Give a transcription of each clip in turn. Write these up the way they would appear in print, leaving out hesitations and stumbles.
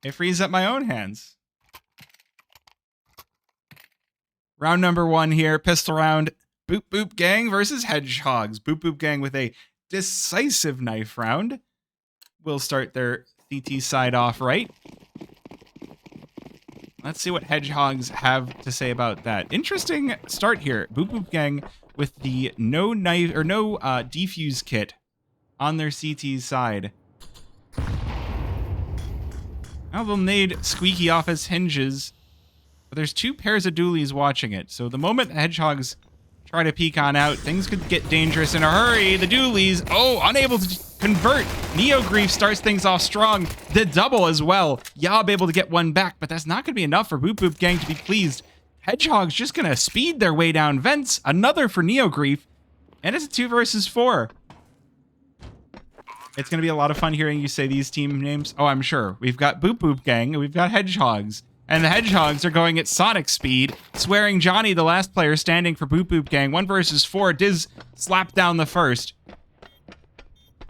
It frees up my own hands. Round number 1 here, pistol round. Boop Boop Gang versus Hedgehogs. Boop Boop Gang with a decisive knife round. Will start their CT side off right. Let's see what Hedgehogs have to say about that. Interesting start here. Boop Boop Gang with the no knife or no defuse kit on their CT side. Now they'll need Squeaky off his hinges, but there's 2 pairs of dualies watching it. So the moment the Hedgehogs try to peek on out, things could get dangerous in a hurry. The dualies, unable to convert. Neogrief starts things off strong. The double as well. Yob able to get one back, but that's not going to be enough for Boop Boop Gang to be pleased. Hedgehogs just going to speed their way down vents. Another for Neogrief, and it's a 2 versus 4. It's going to be a lot of fun hearing you say these team names. Oh, I'm sure. We've got Boop Boop Gang, and we've got Hedgehogs. And the Hedgehogs are going at Sonic speed, swearing Johnny, the last player standing for Boop Boop Gang. 1 versus 4. Diz slapped down the first.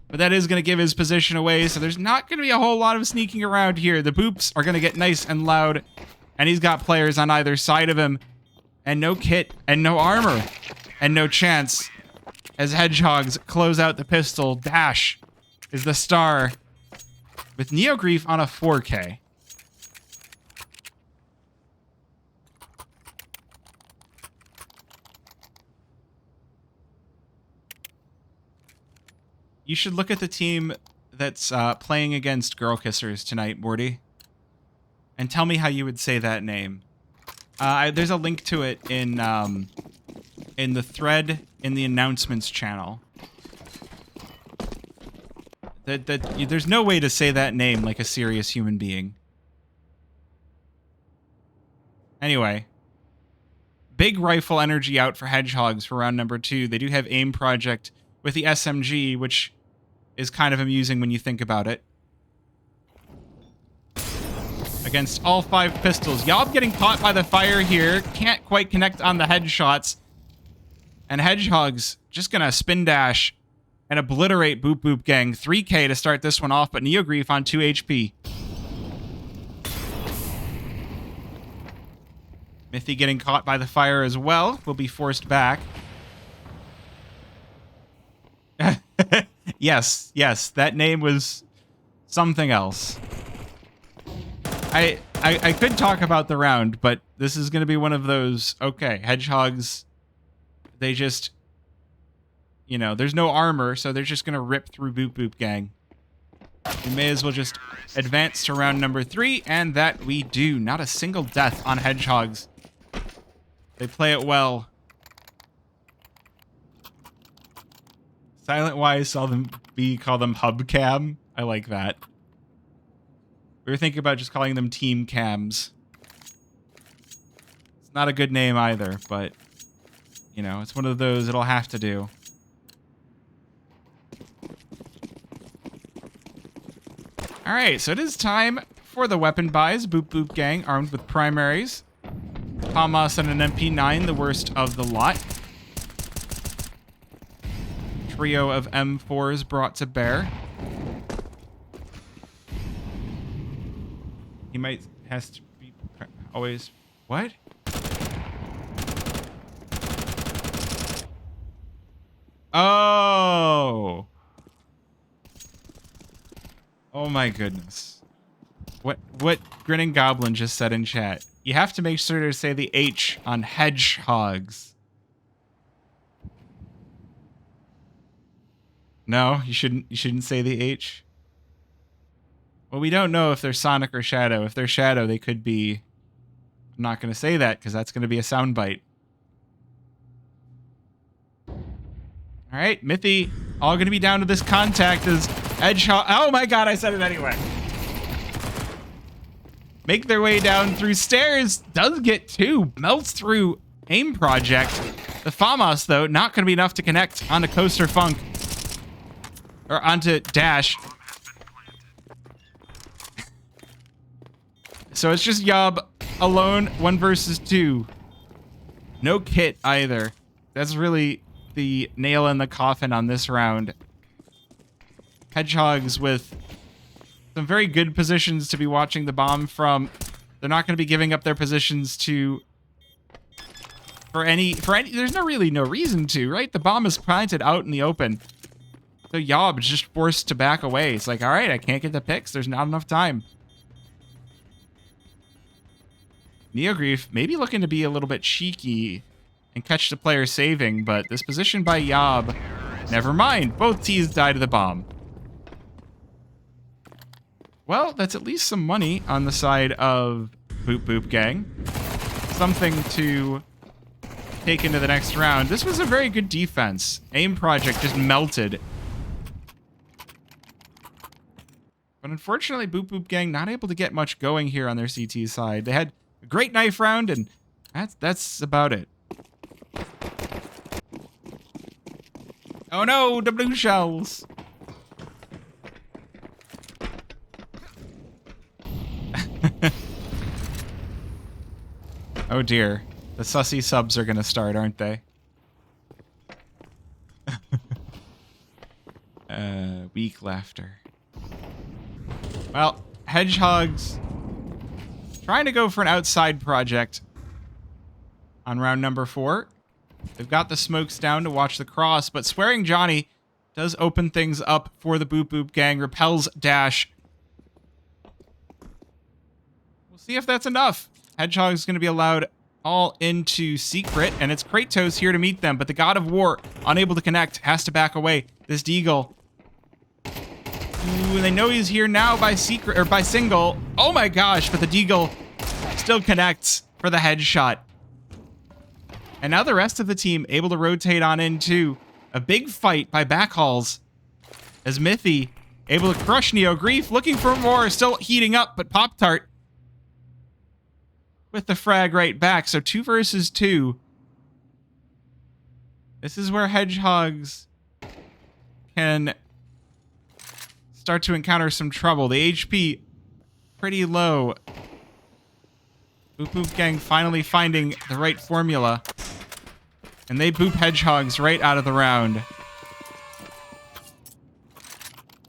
But that is going to give his position away, so there's not going to be a whole lot of sneaking around here. The Boops are going to get nice and loud, and he's got players on either side of him. And no kit, and no armor, and no chance. As Hedgehogs close out the pistol, Dash is the star with Neogrief on a 4K. You should look at the team that's playing against Girl Kissers tonight, Morty, and tell me how you would say that name. There's a link to it in the thread in the announcements channel. There's no way to say that name like a serious human being. Anyway, big rifle energy out for Hedgehogs for round number 2. They do have aim project with the SMG, which is kind of amusing when you think about it. Against all 5 pistols. Yob getting caught by the fire here. Can't quite connect on the headshots. And Hedgehogs just gonna spin dash and obliterate Boop Boop Gang. 3K to start this one off, but Neogrief on 2 HP. Mithy getting caught by the fire as well. Will be forced back. Yes, that name was something else. I could talk about the round, but this is going to be one of those, okay, Hedgehogs, they just, there's no armor, so they're just going to rip through Boop Boop Gang. We may as well just advance to round number 3, and that we do. Not a single death on Hedgehogs. They play it well. Silent Wise saw them call them Hubcam. I like that. We were thinking about just calling them Team Cams. It's not a good name either, but, it's one of those it'll have to do. Alright, so it is time for the weapon buys. Boop Boop Gang armed with primaries. Hamas and an MP9, the worst of the lot. Trio of M4s brought to bear. He has to be always... What? Oh! Oh my goodness. What Grinning Goblin just said in chat. You have to make sure to say the H on Hedgehogs. No, you shouldn't say the H. Well, we don't know if they're Sonic or Shadow. If they're Shadow, they could be... I'm not going to say that, because that's going to be a soundbite. Alright, Mithy, all going to be down to this contact as Hedgehog... Oh my god, I said it anyway. Make their way down through stairs. Does get 2. Melts through aim project. The FAMAS, though, not going to be enough to connect onto Coaster Funk. Or onto Dash. So it's just Yob alone, 1 versus 2. No kit either. That's really the nail in the coffin on this round. Hedgehogs with Some very good positions to be watching the bomb from. They're not going to be giving up their positions to... For any... There's really no reason to, right? The bomb is planted out in the open. So Yob is just forced to back away. It's like, all right, I can't get the picks. There's not enough time. Neogrief maybe looking to be a little bit cheeky and catch the player saving, but this position by Yob, never mind. Both T's died to the bomb. Well, that's at least some money on the side of Boop Boop Gang. Something to take into the next round. This was a very good defense. Aim Project just melted. But unfortunately, Boop Boop Gang not able to get much going here on their CT side. They had a great knife round, and that's about it. Oh no, the blue shells. Oh dear. The sussy subs are gonna start, aren't they? Weak laughter. Well, Hedgehogs trying to go for an outside project on round number 4. They've got the smokes down to watch the cross, but Swearing Johnny does open things up for the Boop Boop Gang. Repels dash. We'll see if that's enough. Hedgehog's going to be allowed all into secret, and it's Kratos here to meet them, but the God of War, unable to connect, has to back away. This Deagle. Ooh, they know he's here now by secret, or by single. Oh my gosh, but the Deagle still connects for the headshot. And now the rest of the team able to rotate on into a big fight by backhauls as Mithy able to crush Neogrief, looking for more, still heating up, but Pop-Tart with the frag right back. So 2 versus 2. This is where Hedgehogs can start to encounter some trouble. The HP pretty low. Boop Boop Gang finally finding the right formula. And they boop Hedgehogs right out of the round.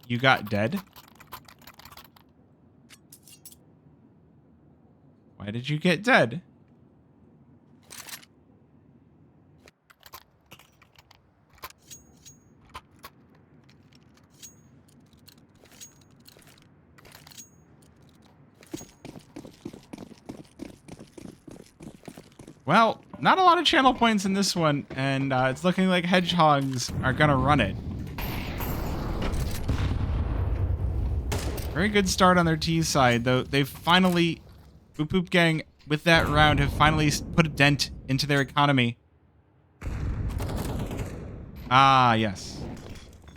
You got dead? Why did you get dead? Well, not a lot of channel points in this one, and it's looking like Hedgehogs are gonna run it. Very good start on their T side, though. They've finally, Boop Boop Gang, with that round, have finally put a dent into their economy. Ah, yes.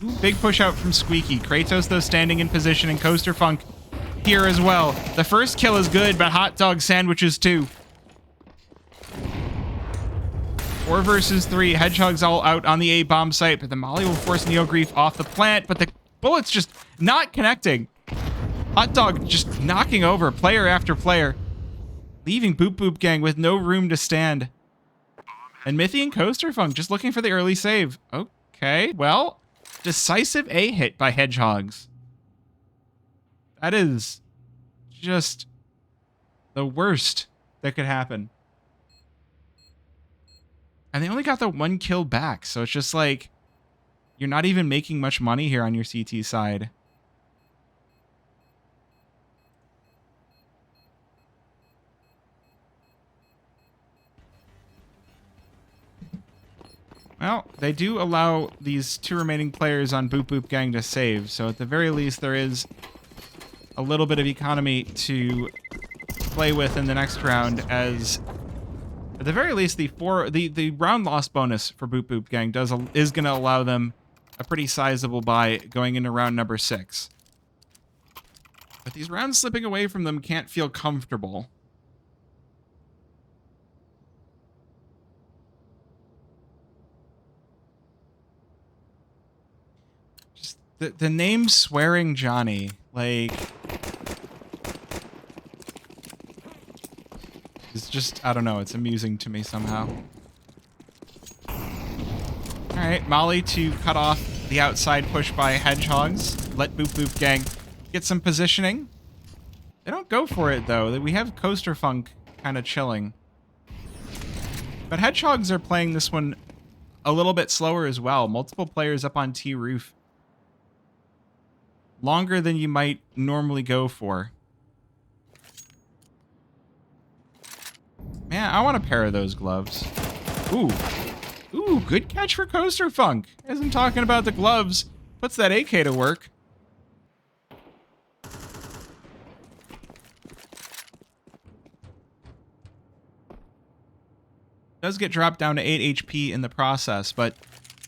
Ooh, big push out from Squeaky. Kratos, though, standing in position, and Coaster Funk here as well. The first kill is good, but Hot Dog sandwiches too. 4 versus 3. Hedgehogs all out on the A-bomb site, but the molly will force Neogrief off the plant, but the bullets just not connecting. Hot Dog just knocking over player after player, leaving Boop Boop Gang with no room to stand. And Mithy and Coaster Funk just looking for the early save. Okay, well, decisive A hit by Hedgehogs. That is just the worst that could happen. And they only got the 1 kill back, so it's just like, you're not even making much money here on your CT side. Well, they do allow these 2 remaining players on Boop Boop Gang to save, so at the very least there is a little bit of economy to play with in the next round, as at the very least the round loss bonus for Boop Boop Gang is going to allow them a pretty sizable buy going into round number 6. But these rounds slipping away from them can't feel comfortable. The name Swearing Johnny, like, it's just, I don't know, it's amusing to me somehow. Alright, Molly to cut off the outside push by Hedgehogs. Let Boop Boop Gang get some positioning. They don't go for it, though. We have Coaster Funk kind of chilling. But Hedgehogs are playing this one a little bit slower as well. Multiple players up on T roof. Longer than you might normally go for. Man, I want a pair of those gloves. Ooh. Ooh, good catch for Coaster Funk. Isn't talking about the gloves. Puts that AK to work. Does get dropped down to 8 HP in the process, but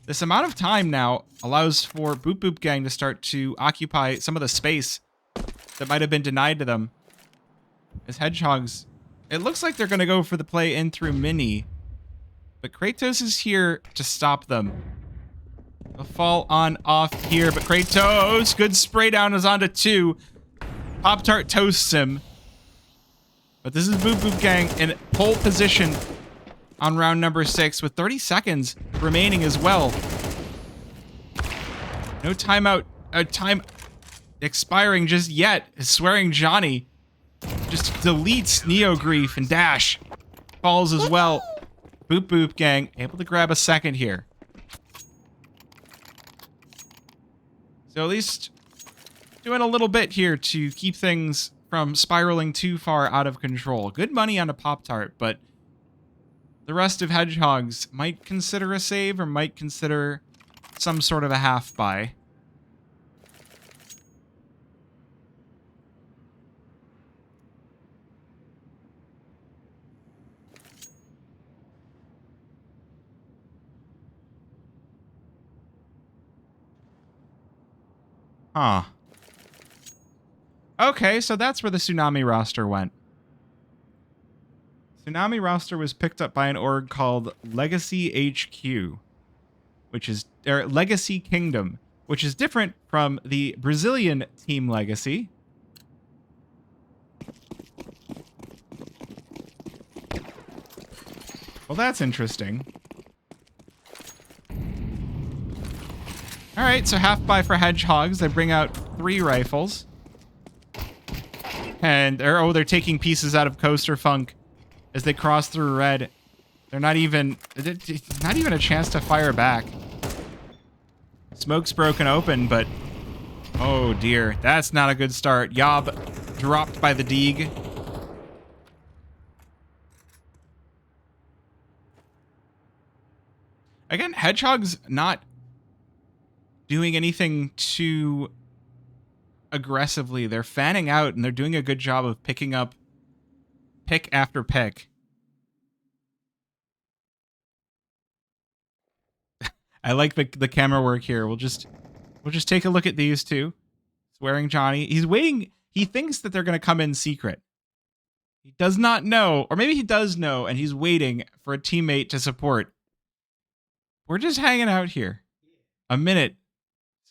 this amount of time now allows for Boop Boop Gang to start to occupy some of the space that might have been denied to them. As Hedgehogs, it looks like they're going to go for the play in through Mini, but Kratos is here to stop them. They'll fall on off here, but Kratos, good spray down, is onto 2. Pop-Tart toasts him. But this is Boop Boop Gang in pole position on round number 6 with 30 seconds remaining as well. No timeout, time expiring just yet. Swearing Johnny just deletes Neo Grief and Dash. Falls as well. Boop Boop Gang able to grab a second here. So at least doing a little bit here to keep things from spiraling too far out of control. Good money on a Pop-Tart, but the rest of Hedgehogs might consider a save or might consider some sort of a half buy. Huh. Okay, so that's where the Tsunami roster went. Tsunami roster was picked up by an org called Legacy HQ, which is Legacy Kingdom, which is different from the Brazilian Team Legacy. Well, that's interesting. All right, so half buy for Hedgehogs. They bring out 3 rifles. And they're taking pieces out of Coaster Funk as they cross through red. They're not even a chance to fire back. Smoke's broken open, but oh dear, that's not a good start. Yob dropped by the Deeg. Again, Hedgehog's not doing anything too aggressively. They're fanning out and they're doing a good job of picking up pick after pick. I like the camera work here. We'll just take a look at these two. Swearing Johnny. He's waiting. He thinks that they're going to come in secret. He does not know, or maybe he does know, and he's waiting for a teammate to support. We're just hanging out here. A minute.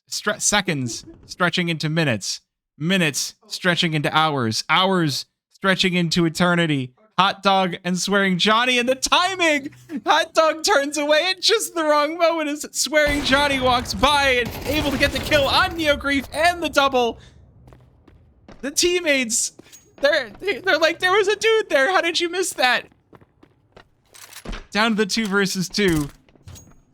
Seconds stretching into minutes. Minutes stretching into hours. Hours stretching into eternity. Hot Dog and Swearing Johnny, and the timing! Hot Dog turns away at just the wrong moment as Swearing Johnny walks by and able to get the kill on Neo Grief and the double. The teammates, they're like, there was a dude there. How did you miss that? Down to the 2 versus 2.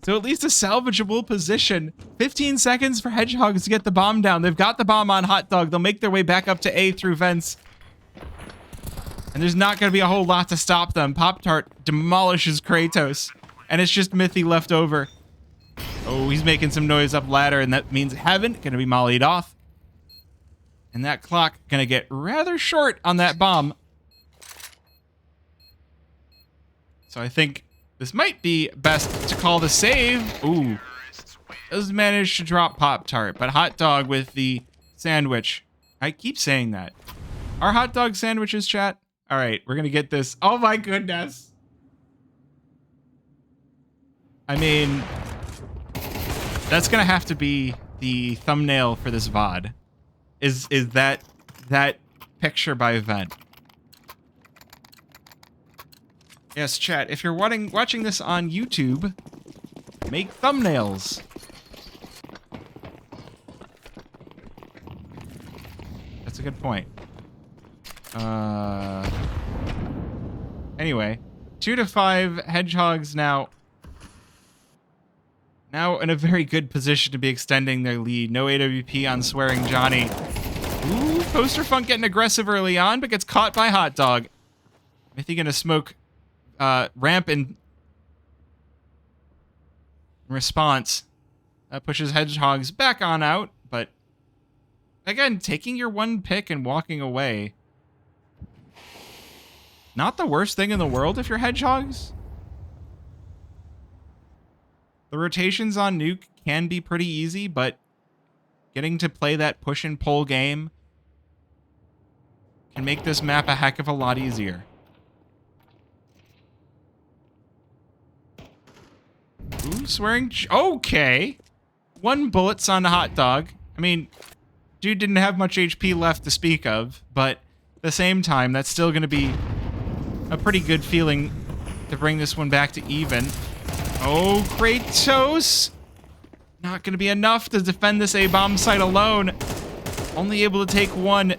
So at least a salvageable position. 15 seconds for Hedgehogs to get the bomb down. They've got the bomb on Hot Dog. They'll make their way back up to A through vents. And there's not going to be a whole lot to stop them. Pop-Tart demolishes Kratos. And it's just Mythy left over. Oh, he's making some noise up ladder, and that means Heaven going to be mollied off. And that clock going to get rather short on that bomb. So I think this might be best to call the save. Ooh. Does manage to drop Pop-Tart, but Hot Dog with the sandwich. I keep saying that. Are hot dog sandwiches, chat? All right, we're going to get this. Oh my goodness. I mean, that's going to have to be the thumbnail for this VOD. Is that picture by Vent. Yes, chat, if you're watching this on YouTube, make thumbnails. a good point. Anyway, 2-5 Hedgehogs now in a very good position to be extending their lead. No AWP on Swearing Johnny. Ooh, Poster Funk getting aggressive early on, but gets caught by Hot Dog. Mythy gonna smoke ramp in response. That pushes Hedgehogs back on out, but again, taking your one pick and walking away. Not the worst thing in the world if you're Hedgehogs. The rotations on Nuke can be pretty easy, but getting to play that push and pull game can make this map a heck of a lot easier. Ooh, Swearing. Okay. 1 bullets on the Hot Dog. I mean, dude didn't have much HP left to speak of, but at the same time, that's still going to be a pretty good feeling to bring this one back to even. Oh, Kratos! Not going to be enough to defend this A-bomb site alone. Only able to take 1.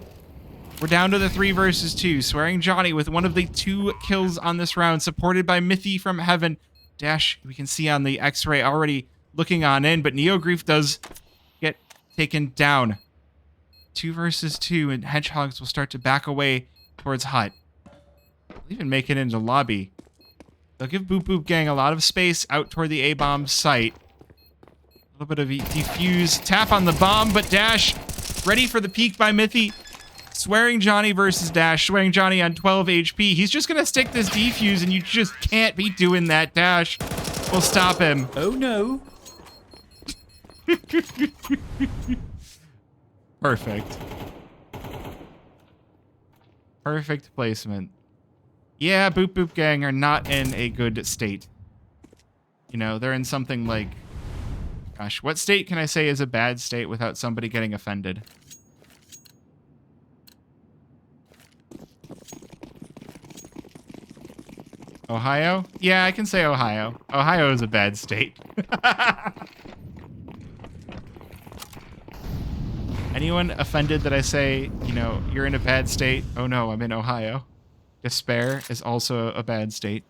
We're down to the 3 versus 2. Swearing Johnny with one of the 2 kills on this round, supported by Mythy from Heaven. Dash, we can see on the X-ray already looking on in, but Neogrief does get taken down. 2 versus 2, and Hedgehogs will start to back away towards Hut. They'll even make it into lobby. They'll give Boop Boop Gang a lot of space out toward the A-bomb site. A little bit of defuse. Tap on the bomb, but Dash ready for the peek by Mythy. Swearing Johnny versus Dash. Swearing Johnny on 12 HP. He's just going to stick this defuse, and you just can't be doing that. Dash will stop him. Oh, no. Perfect. Perfect placement. Yeah, Boop Boop Gang are not in a good state. You know, they're in something like... Gosh, what state can I say is a bad state without somebody getting offended? Ohio? Yeah, I can say Ohio. Ohio is a bad state. Anyone offended that I say, you know, you're in a bad state? Oh no, I'm in Ohio. Despair is also a bad state.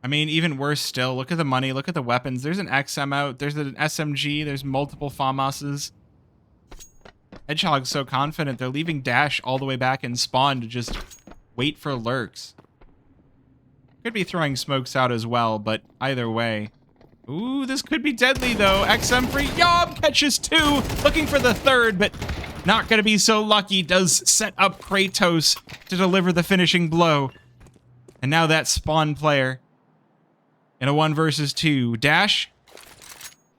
I mean, even worse still, look at the money, look at the weapons. There's an XM out, there's an SMG, there's multiple FAMASs. Hedgehog's so confident, they're leaving Dash all the way back in spawn to just wait for lurks. Could be throwing smokes out as well, but either way. Ooh, this could be deadly, though. XM free. Yob catches 2. Looking for the 3rd, but not going to be so lucky. Does set up Kratos to deliver the finishing blow. And now that spawn player in a 1 versus 2. Dash,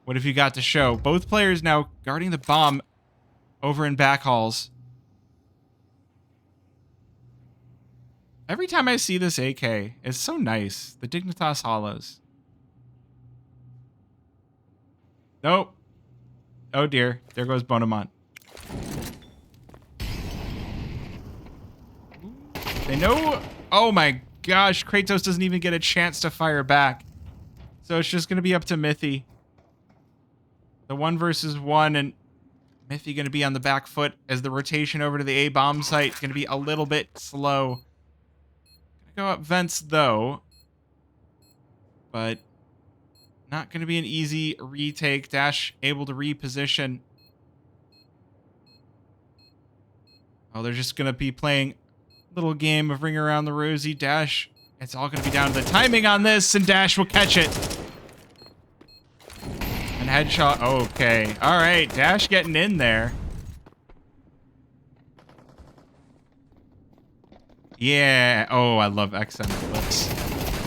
what have you got to show? Both players now guarding the bomb over in back halls. Every time I see this AK, it's so nice. The Dignitas Hollows. Nope. Oh dear. There goes Bonamont. They know... Oh my gosh. Kratos doesn't even get a chance to fire back. So it's just going to be up to Mythy. The 1 versus 1, and Mythy going to be on the back foot as the rotation over to the A-bomb site is going to be a little bit slow. Go up vents though, but not going to be an easy retake. Dash able to reposition. Oh, they're just going to be playing a little game of Ring Around the Rosie. Dash, it's all going to be down to the timing on this, and Dash will catch it. And headshot. Okay. All right. Dash getting in there. Yeah. Oh, I love XM clips.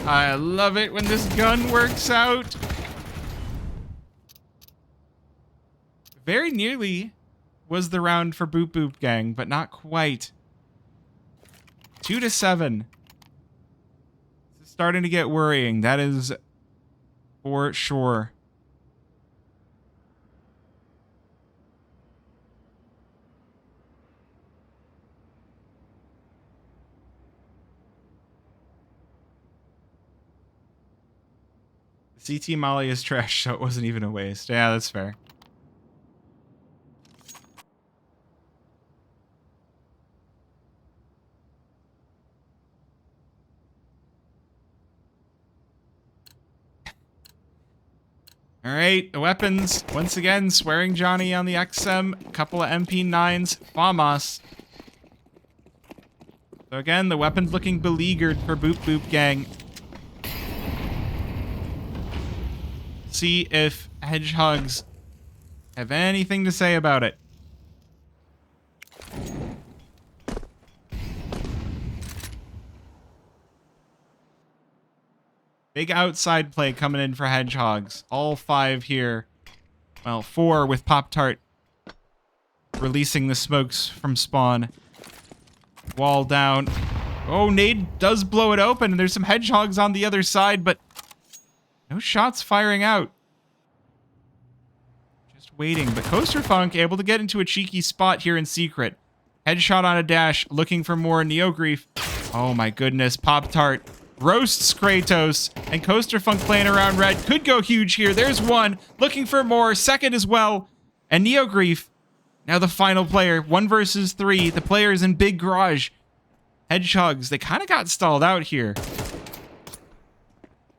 I love it when this gun works out. Very nearly was the round for Boop Boop Gang, but not quite. 2-7. This is starting to get worrying. That is for sure. CT Molly is trash, so it wasn't even a waste. Yeah, that's fair. All right, the weapons. Once again, Swearing Johnny on the XM. A couple of MP9s. FAMAS. So again, the weapon's looking beleaguered for Boop Boop Gang. See if Hedgehogs have anything to say about it. Big outside play coming in for Hedgehogs. All 5 here. Well, 4 with Pop-Tart releasing the smokes from spawn. Wall down. Oh, Nade does blow it open, and there's some Hedgehogs on the other side, but no shots firing out. Just waiting, but Coaster Funk able to get into a cheeky spot here in secret. Headshot on a dash, looking for more Neogrief. Oh my goodness, Pop-Tart roasts Kratos, and Coaster Funk playing around red could go huge here. There's one, looking for more, second as well, and Neogrief, now the final player, 1 versus 3, the players in Big Garage. Hedgehogs, they kind of got stalled out here.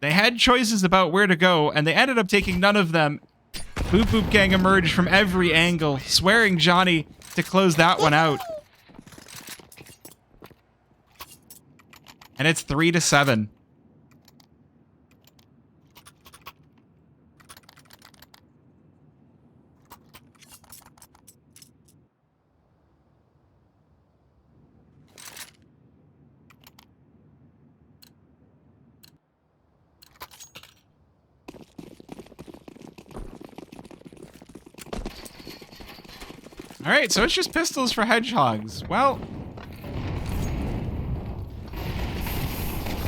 They had choices about where to go, and they ended up taking none of them. Boop Boop Gang emerged from every angle, Swearing Johnny to close that one out. And it's 3-7. All right, so it's just pistols for Hedgehogs. Well,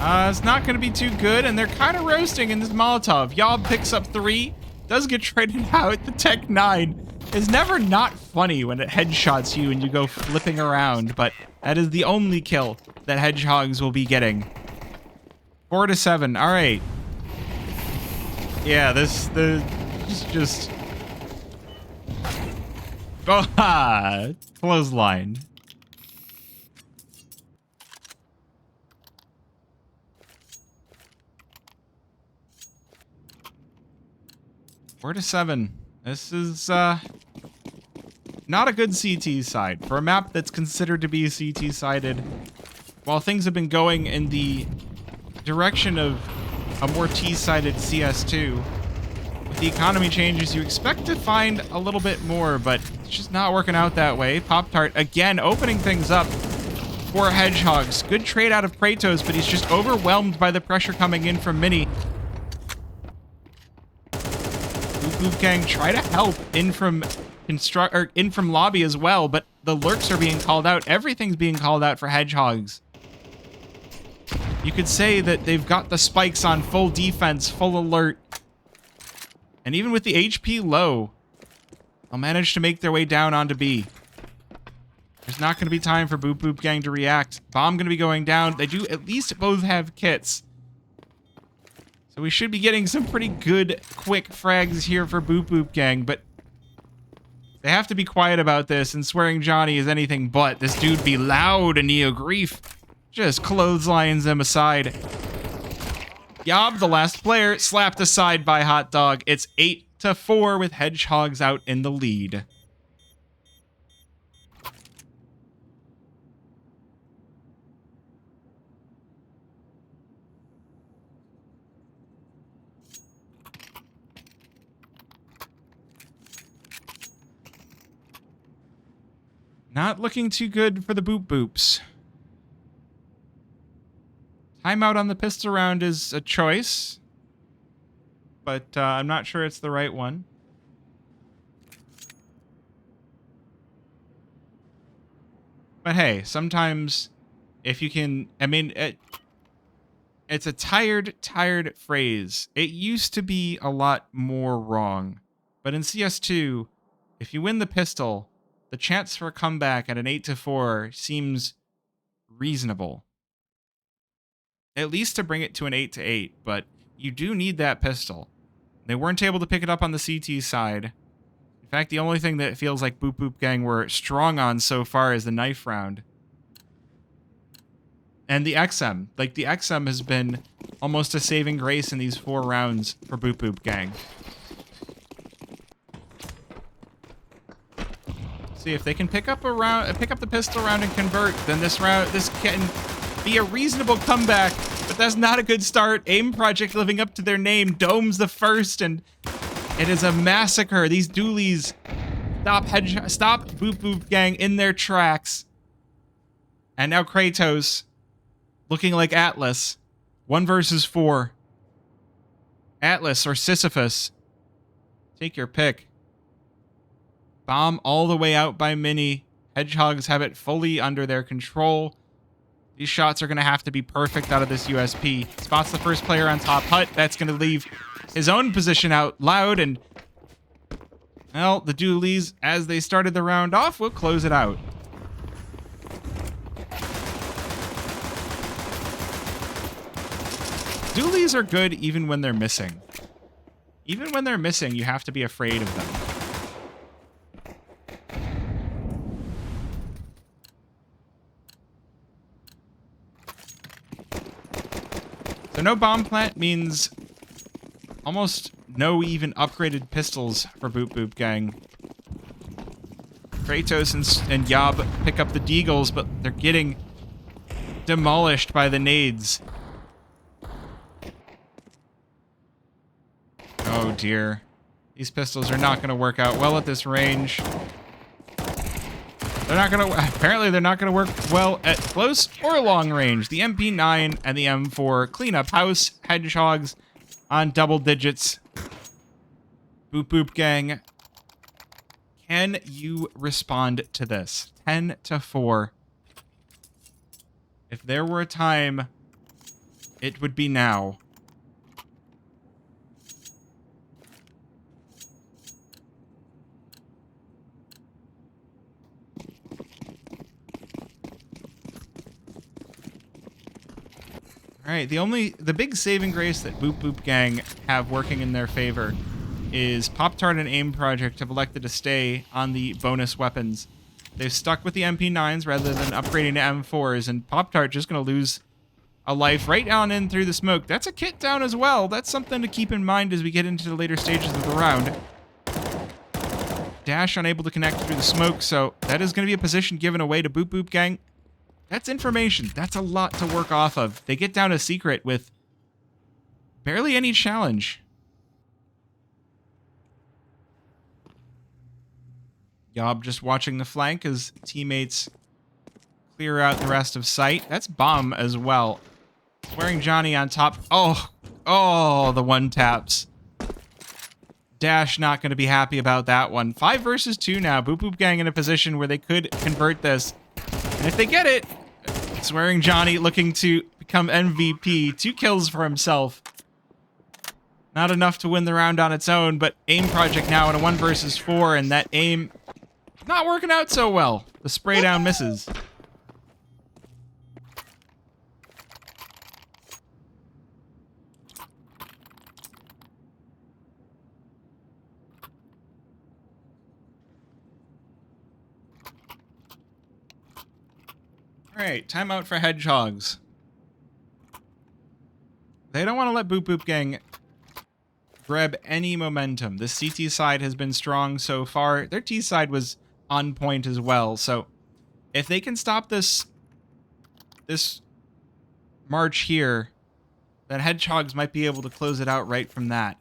it's not going to be too good, and they're kind of roasting in this Molotov. Yob picks up 3, does get traded out. The Tech 9 is never not funny when it headshots you and you go flipping around, but that is the only kill that Hedgehogs will be getting. 4-7. All right. Yeah, just oh, clothesline. Four to 7. This is not a good CT side for a map that's considered to be CT sided. While things have been going in the direction of a more T-sided CS2, with the economy changes, you expect to find a little bit more, but it's just not working out that way. Pop-Tart again opening things up for Hedgehogs. Good trade out of Kratos, but he's just overwhelmed by the pressure coming in from Mini. Boop Gang try to help in from lobby as well, but the lurks are being called out. Everything's being called out for Hedgehogs. You could say that they've got the spikes on full defense, full alert. And even with the HP low, they'll manage to make their way down onto B. There's not going to be time for Boop Boop Gang to react. Bomb going to be going down. They do at least both have kits. So we should be getting some pretty good, quick frags here for Boop Boop Gang, but they have to be quiet about this, and Swearing Johnny is anything but. This dude be loud, and Neogrief just clotheslines him aside. Yob, the last player, slapped aside by Hot Dog. It's 8-4 with Hedgehogs out in the lead. Not looking too good for the Boop Boops. Timeout on the pistol round is a choice, but I'm not sure it's the right one. But hey, sometimes if you can, I mean, it's a tired phrase. It used to be a lot more wrong, but in CS2, if you win the pistol, the chance for a comeback at an 8-4 seems reasonable. At least to bring it to an 8-8, but you do need that pistol. They weren't able to pick it up on the CT side. In fact, the only thing that it feels like Boop Boop Gang were strong on so far is the knife round. And the XM. Like, the XM has been almost a saving grace in these 4 rounds for Boop Boop Gang. See, if they can pick up the pistol round and convert, then this can be a reasonable comeback. But that's not a good start. AIM Project living up to their name. Dome's the first, and it is a massacre. These dualies stop Boop Boop Gang in their tracks. And now Kratos, looking like Atlas. 1 versus 4. Atlas or Sisyphus. Take your pick. Bomb all the way out by Mini. Hedgehogs have it fully under their control. These shots are going to have to be perfect out of this USP. Spots the first player on top hut. That's going to leave his own position out loud. And, well, the dualies, as they started the round off, will close it out. Dualies are good even when they're missing. Even when they're missing, you have to be afraid of them. So no bomb plant means almost no even upgraded pistols for Boop Boop Gang. Kratos and Yob pick up the deagles, but they're getting demolished by the nades. Oh dear. These pistols are not going to work out well at this range. Apparently they're not going to work well at close or long range. The MP9 and the M4 clean up house. Hedgehogs on double digits. Boop Boop Gang. Can you respond to this? 10-4. If there were a time, it would be now. All right, the big saving grace that Boop Boop Gang have working in their favor is Pop-Tart and AIM Project have elected to stay on the bonus weapons. They've stuck with the MP9s rather than upgrading to M4s, and Pop-Tart just going to lose a life right down in through the smoke. That's a kit down as well. That's something to keep in mind as we get into the later stages of the round. Dash unable to connect through the smoke, so that is going to be a position given away to Boop Boop Gang. That's information. That's a lot to work off of. They get down a secret with barely any challenge. Yob just watching the flank as teammates clear out the rest of sight. That's bomb as well. Swearing Johnny on top. Oh, the one taps. Dash not going to be happy about that one. 5 versus 2 now. Boop Boop Gang in a position where they could convert this. And if they get it, Swearing Johnny looking to become MVP. 2 kills for himself. Not enough to win the round on its own, but AIM Project now in a 1 versus 4, and that aim not working out so well. The spray down misses. Alright, timeout for Hedgehogs. They don't want to let Boop Boop Gang grab any momentum. The CT side has been strong so far. Their T side was on point as well. So if they can stop this march here, then Hedgehogs might be able to close it out right from that.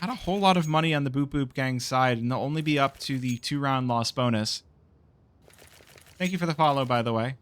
Not a whole lot of money on the Boop Boop Gang side, and they'll only be up to the 2-round loss bonus. Thank you for the follow, by the way.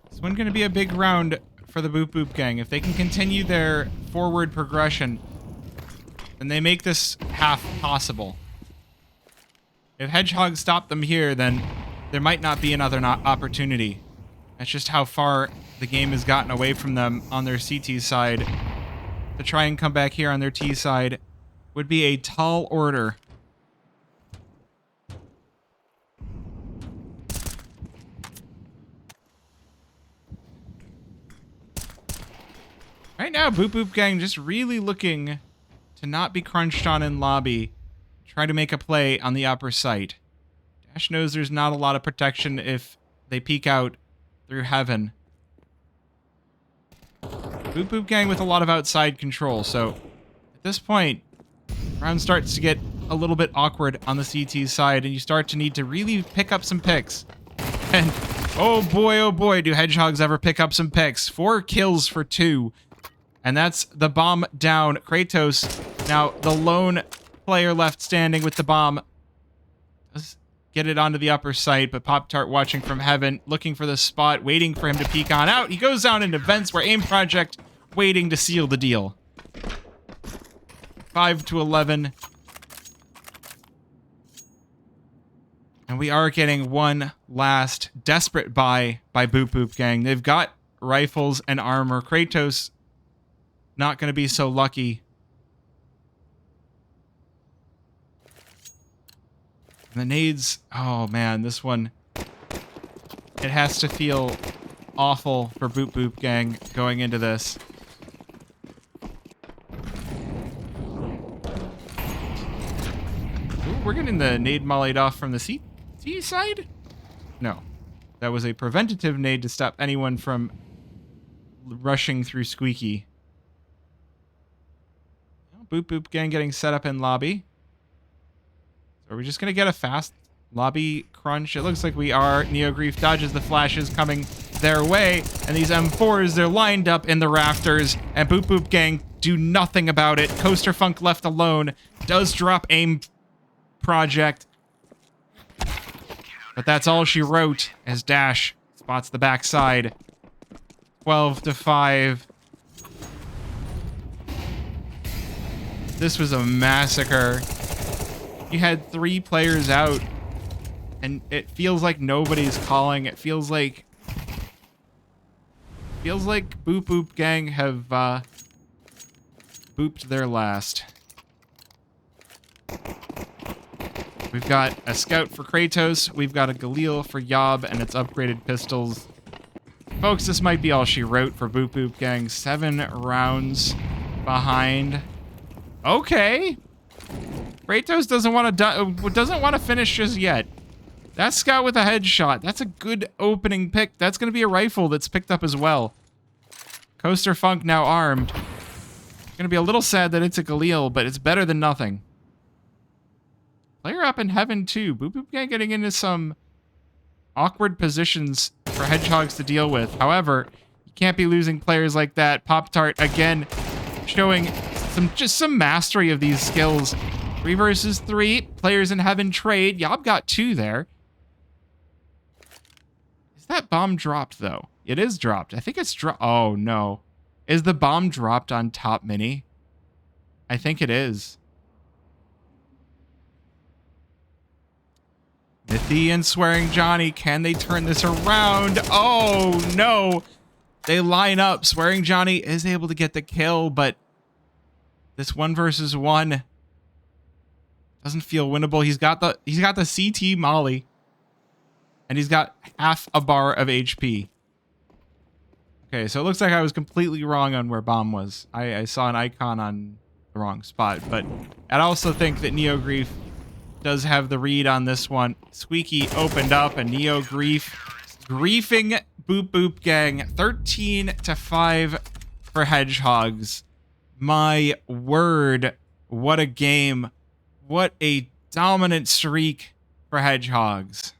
This one's going to be a big round for the Boop Boop Gang. If they can continue their forward progression, then they make this half possible. If Hedgehogs stop them here, then there might not be another opportunity. That's just how far the game has gotten away from them on their CT side. To try and come back here on their T side would be a tall order. Right now, Boop Boop Gang just really looking to not be crunched on in lobby. Try to make a play on the upper site. Dash knows there's not a lot of protection if they peek out through heaven. Boop Boop Gang with a lot of outside control, so at this point, round starts to get a little bit awkward on the CT side, and you start to need to really pick up some picks. And oh boy, do Hedgehogs ever pick up some picks. 4 kills for 2. And that's the bomb down. Kratos, now the lone player left standing with the bomb. Does get it onto the upper site, but Pop-Tart watching from heaven, looking for the spot, waiting for him to peek on out. He goes down into vents where Aim Project waiting to seal the deal. 5-11. And we are getting one last desperate buy by Boop Boop Gang. They've got rifles and armor. Kratos not going to be so lucky. And the nades, oh man, this one, it has to feel awful for Boop Boop Gang going into this. Ooh, we're getting the nade mollied off from the C side? No. That was a preventative nade to stop anyone from rushing through Squeaky. Boop Boop Gang getting set up in lobby. So are we just going to get a fast lobby crunch? It looks like we are. Neogrief dodges the flashes coming their way. And these M4s, they're lined up in the rafters. And Boop Boop Gang do nothing about it. Coaster Funk left alone. Does drop Aim Project. But that's all she wrote as Dash spots the backside. 12-5. This was a massacre. You had 3 players out, and it feels like nobody's calling. It feels like Boop Boop Gang have booped their last. We've got a scout for Kratos. We've got a Galil for Yob and its upgraded pistols. Folks, this might be all she wrote for Boop Boop Gang. 7 rounds behind. Okay. Kratos doesn't want to finish just yet. That scout with a headshot. That's a good opening pick. That's going to be a rifle that's picked up as well. Coaster Funk now armed. Going to be a little sad that it's a Galil, but it's better than nothing. Player up in heaven too. Boop Boop Gang getting into some awkward positions for Hedgehogs to deal with. However, you can't be losing players like that. Pop-Tart again showing some mastery of these skills. 3 versus 3. Players in heaven trade. Yob got 2 there. Is that bomb dropped, though? It is dropped. I think it's dropped. Oh, no. Is the bomb dropped on top mini? I think it is. Mythy and Swearing Johnny. Can they turn this around? Oh, no. They line up. Swearing Johnny is able to get the kill, but this 1 versus 1 doesn't feel winnable. He's got the CT molly, and he's got half a bar of HP. Okay, so it looks like I was completely wrong on where bomb was. I saw an icon on the wrong spot, but I also think that Neogrief does have the read on this one. Squeaky opened up, and Neogrief griefing Boop Boop Gang. 13-5 for Hedgehogs. My word, what a game. What a dominant streak for Hedgehogs.